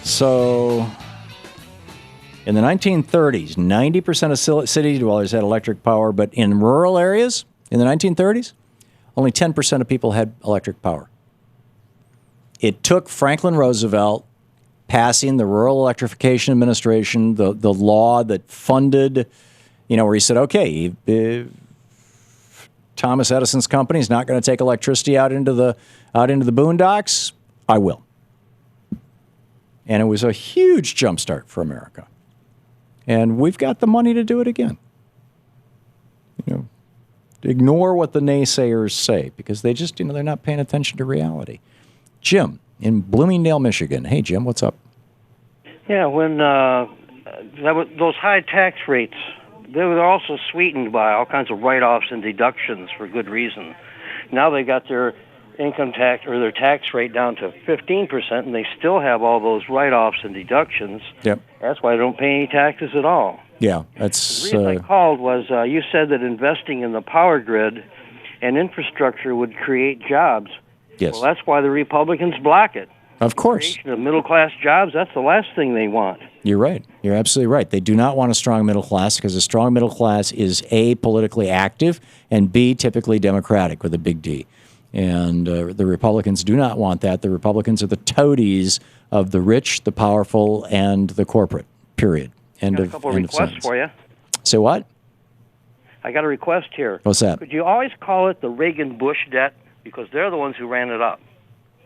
So, in the 1930s, 90% of city dwellers had electric power, but in rural areas in the 1930s, only 10% of people had electric power. It took Franklin Roosevelt passing the Rural Electrification Administration, the law that funded, where he said, okay, Thomas Edison's company is not going to take electricity out into the boondocks. I will. And it was a huge jumpstart for America. And we've got the money to do it again. Ignore what the naysayers say because they just, they're not paying attention to reality. Jim in Bloomingdale, Michigan. Hey, Jim, what's up? Yeah, when those high tax rates, they were also sweetened by all kinds of write-offs and deductions for good reason. Now they got their income tax or their tax rate down to 15%, and they still have all those write-offs and deductions. Yep. That's why they don't pay any taxes at all. Yeah, that's... The reason I called was you said that investing in the power grid and infrastructure would create jobs. Yes. Well, that's why the Republicans block it. Of course. Creation of middle-class jobs, that's the last thing they want. You're right. You're absolutely right. They do not want a strong middle class because a strong middle class is A, politically active, and B, typically democratic with a big D. And the Republicans do not want that. The Republicans are the toadies of the rich, the powerful, and the corporate, period. Got a couple of requests for you. Say what? I got a request here. What's that? Could you always call it the Reagan-Bush debt? Because they're the ones who ran it up.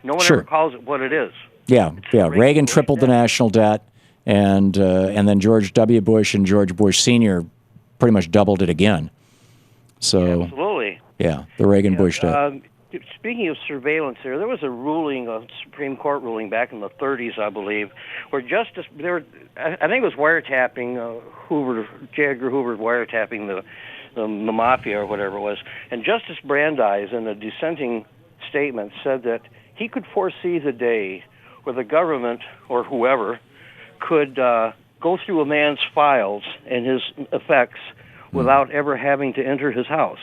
No one ever calls it what it is. Yeah. Reagan tripled the national debt, and then George W. Bush and George Bush Sr. pretty much doubled it again. So absolutely. Yeah, the Reagan-Bush debt. Speaking of surveillance, there was a ruling, a Supreme Court ruling back in the 30s, I believe, where I think it was wiretapping J. Edgar Hoover wiretapping the mafia or whatever it was, and Justice Brandeis, in a dissenting statement, said that he could foresee the day where the government or whoever could go through a man's files and his effects without ever having to enter his house.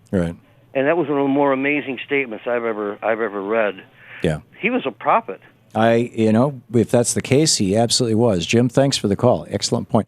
Right. And that was one of the more amazing statements I've ever read. Yeah. He was a prophet. If that's the case, he absolutely was. Jim, thanks for the call. Excellent point.